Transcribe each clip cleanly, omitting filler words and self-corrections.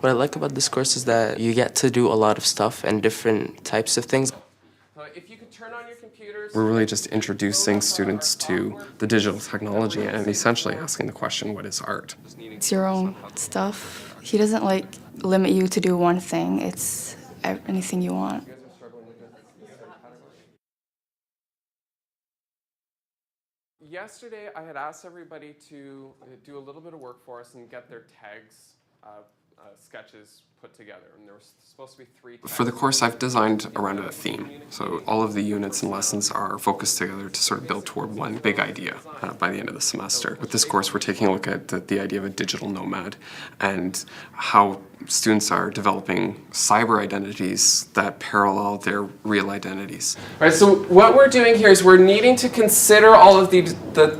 What I like about this course is that you get to do a lot of stuff and different types of things. If you could turn on your computers. We're really just introducing students to the digital technology and essentially asking the question, what is art? It's your own stuff. He doesn't limit you to do one thing. It's anything you want. Yesterday, I had asked everybody to do a little bit of work for us and get their tags, sketches put together. And there was supposed to be 3 tags. For the course, I've designed around a theme. So all of the units and lessons are focused together to sort of build toward one big idea by the end of the semester. With this course, we're taking a look at the idea of a digital nomad and how students are developing cyber identities that parallel their real identities. All right, so what we're doing here is we're needing to consider all of the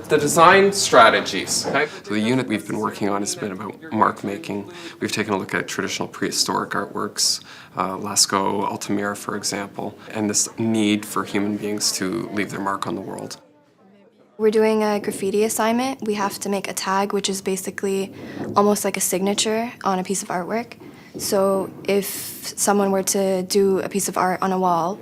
design strategies. Okay? So the unit we've been working on has been about mark making. We've taken a look at traditional prehistoric artworks, Lascaux, Altamira, for example, and this need for human beings to leave their mark on the world. We're doing a graffiti assignment. We have to make a tag, which is basically almost like a signature on a piece of artwork. So if someone were to do a piece of art on a wall,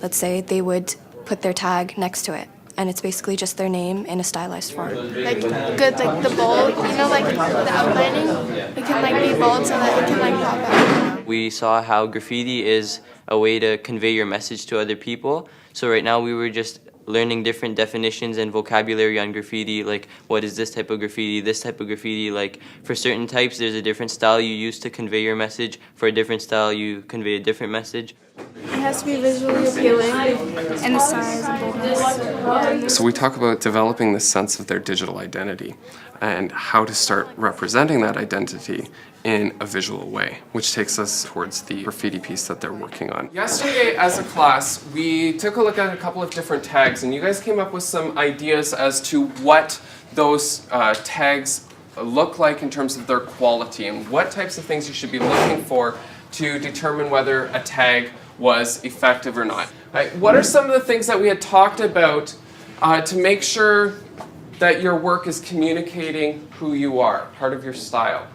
let's say, they would put their tag next to it. And it's basically just their name in a stylized form. Like good, like the bold, like the outlining, it can be bold so that it can pop out. We saw how graffiti is a way to convey your message to other people. So right now we were just learning different definitions and vocabulary on graffiti, like what is this type of graffiti, this type of graffiti. Like for certain types, there's a different style you use to convey your message. For a different style, you convey a different message. It has to be visually appealing, and the size and boldness. So we talk about developing the sense of their digital identity and how to start representing that identity in a visual way, which takes us towards the graffiti piece that they're working on. Yesterday, as a class, we took a look at a couple of different tags, and you guys came up with some ideas as to what those tags look like in terms of their quality and what types of things you should be looking for to determine whether a tag was effective or not. Right, what are some of the things that we had talked about to make sure that your work is communicating who you are, part of your style?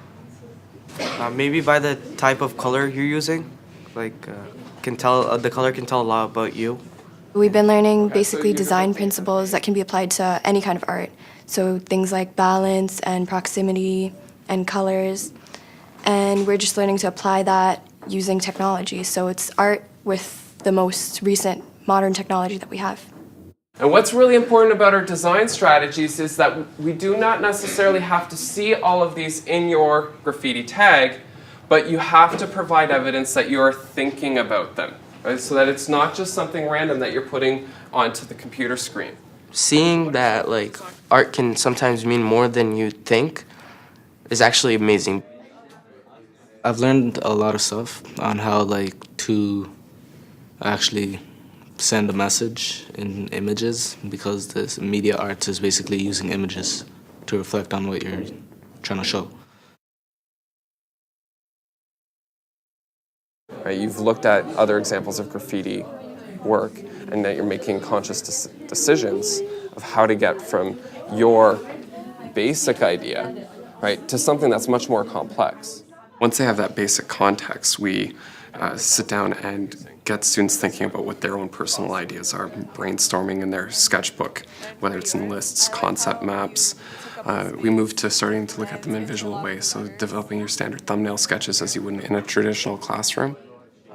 Maybe by the type of color you're using, can tell the color can tell a lot about you. We've been learning basically design principles that can be applied to any kind of art. So things like balance and proximity and colors. And we're just learning to apply that using technology. So it's art with the most recent modern technology that we have. And what's really important about our design strategies is that we do not necessarily have to see all of these in your graffiti tag, but you have to provide evidence that you're thinking about them, right? So that it's not just something random that you're putting onto the computer screen. Seeing that art can sometimes mean more than you think is actually amazing. I've learned a lot of stuff on how to actually send a message in images, because this media art is basically using images to reflect on what you're trying to show. Right, you've looked at other examples of graffiti work and that you're making conscious decisions of how to get from your basic idea, right, to something that's much more complex. Once they have that basic context, we sit down and get students thinking about what their own personal ideas are, brainstorming in their sketchbook, whether it's in lists, concept maps. We move to starting to look at them in visual ways, so developing your standard thumbnail sketches as you would in a traditional classroom.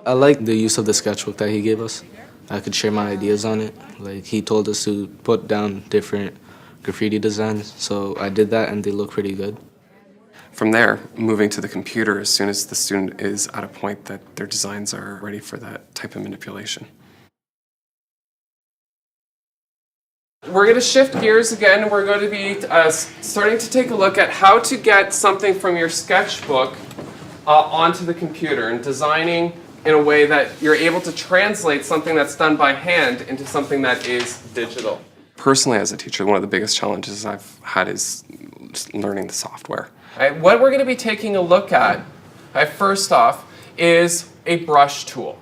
I like the use of the sketchbook that he gave us. I could share my ideas on it. He told us to put down different graffiti designs, so I did that and they look pretty good. From there, moving to the computer as soon as the student is at a point that their designs are ready for that type of manipulation. We're going to shift gears again. We're going to be starting to take a look at how to get something from your sketchbook onto the computer and designing in a way that you're able to translate something that's done by hand into something that is digital. Personally, as a teacher, one of the biggest challenges I've had is just learning the software. Right, what we're going to be taking a look at, first off, is a brush tool.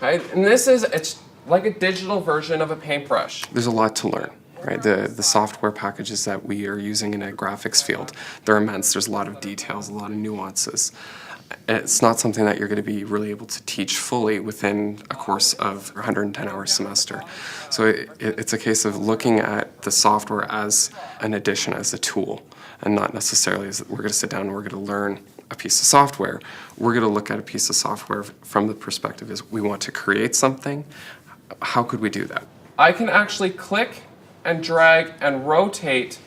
Right? And it's like a digital version of a paintbrush. There's a lot to learn. right? The software packages that we are using in a graphics field, they're immense. There's a lot of details, a lot of nuances. It's not something that you're going to be really able to teach fully within a course of a 110-hour semester. So it's a case of looking at the software as an addition, as a tool, and not necessarily as we're going to sit down and we're going to learn a piece of software. We're going to look at a piece of software from the perspective is we want to create something. How could we do that? I can actually click and drag and rotate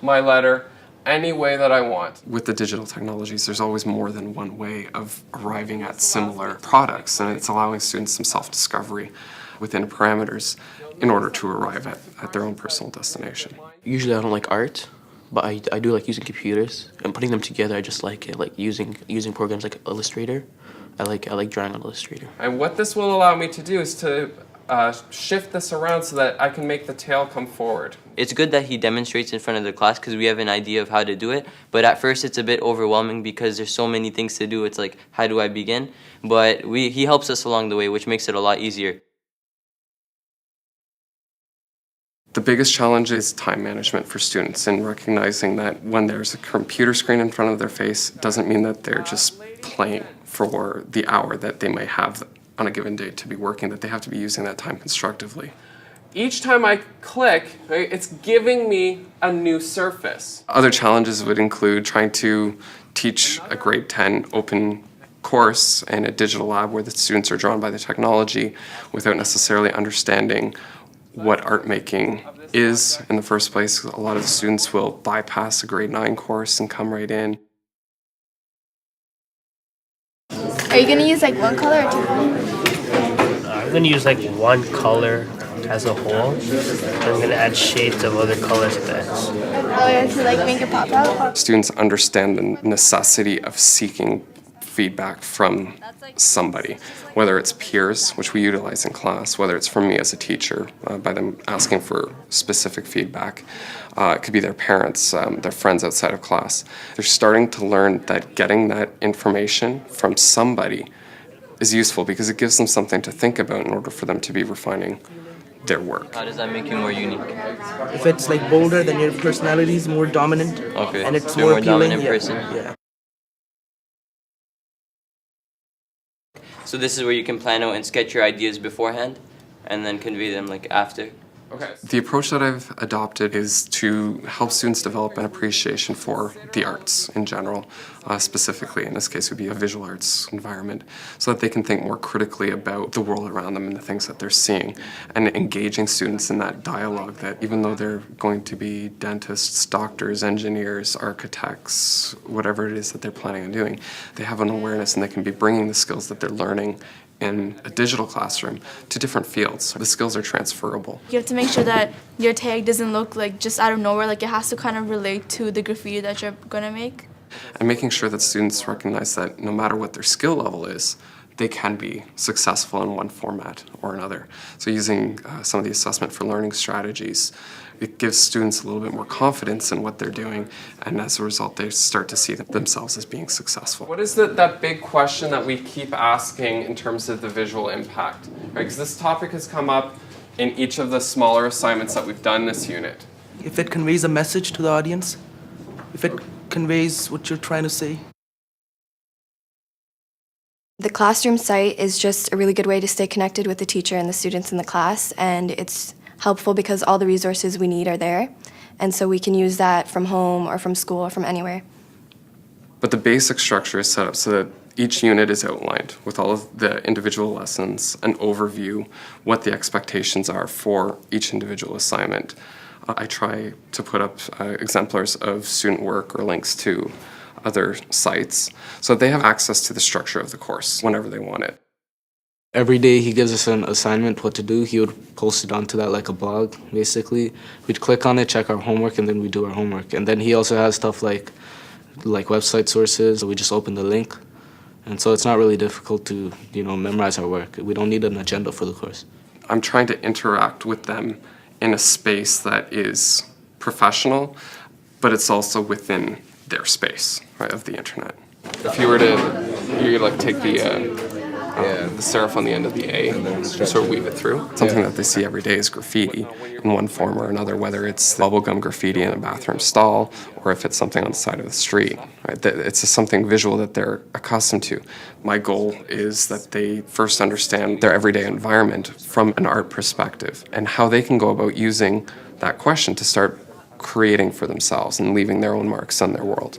my letter any way that I want. With the digital technologies, there's always more than one way of arriving at similar products, and it's allowing students some self-discovery within parameters in order to arrive at their own personal destination. Usually I don't like art, but I do like using computers and putting them together. I just like it, like using programs like Illustrator. I like drawing on Illustrator. And what this will allow me to do is to shift this around so that I can make the tail come forward. It's good that he demonstrates in front of the class because we have an idea of how to do it, but at first it's a bit overwhelming because there's so many things to do. It's like, how do I begin? But he helps us along the way, which makes it a lot easier. The biggest challenge is time management for students and recognizing that when there's a computer screen in front of their face, it doesn't mean that they're just playing for the hour that they might have on a given day to be working, that they have to be using that time constructively. Each time I click, right, it's giving me a new surface. Other challenges would include trying to teach a grade 10 open course in a digital lab where the students are drawn by the technology without necessarily understanding what art making is in the first place. A lot of the students will bypass a grade 9 course and come right in. Are you gonna use like one color or two? I'm going to use like one color as a whole. I'm going to add shades of other colors to that. Oh yeah, to like make it pop out? Students understand the necessity of seeking feedback from somebody, whether it's peers, which we utilize in class, whether it's from me as a teacher, by them asking for specific feedback. It could be their parents, their friends outside of class. They're starting to learn that getting that information from somebody is useful because it gives them something to think about in order for them to be refining their work. How does that make you more unique? If it's like bolder, then your personality is more dominant. Okay, And it's so you're more more appealing. dominant Yeah. person. Yeah. So this is where you can plan out and sketch your ideas beforehand and then convey them like after. Okay. The approach that I've adopted is to help students develop an appreciation for the arts in general, specifically in this case would be a visual arts environment, so that they can think more critically about the world around them and the things that they're seeing, and engaging students in that dialogue that even though they're going to be dentists, doctors, engineers, architects, whatever it is that they're planning on doing, they have an awareness and they can be bringing the skills that they're learning in a digital classroom to different fields. The skills are transferable. You have to make sure that your tag doesn't look like just out of nowhere, like it has to kind of relate to the graffiti that you're gonna make. And making sure that students recognize that no matter what their skill level is, they can be successful in one format or another. So using some of the assessment for learning strategies, it gives students a little bit more confidence in what they're doing, and as a result they start to see themselves as being successful. What is that big question that we keep asking in terms of the visual impact? Right, because this topic has come up in each of the smaller assignments that we've done this unit. If it conveys a message to the audience, if it conveys what you're trying to say. The classroom site is just a really good way to stay connected with the teacher and the students in the class, and it's helpful because all the resources we need are there, and so we can use that from home or from school or from anywhere. But the basic structure is set up so that each unit is outlined with all of the individual lessons, an overview, what the expectations are for each individual assignment. I try to put up exemplars of student work or links to other sites so that they have access to the structure of the course whenever they want it. Every day he gives us an assignment, what to do. He would post it onto that like a blog, basically. We'd click on it, check our homework, and then we do our homework. And then he also has stuff like website sources. We just open the link. And so it's not really difficult to, memorize our work. We don't need an agenda for the course. I'm trying to interact with them in a space that is professional, but it's also within their space, right, of the internet. If you were to, take the the serif on the end of the A, and sort of weave it through. Something that they see every day is graffiti in one form or another, whether it's bubblegum graffiti in a bathroom stall or if it's something on the side of the street. Right? It's something visual that they're accustomed to. My goal is that they first understand their everyday environment from an art perspective and how they can go about using that question to start creating for themselves and leaving their own marks on their world.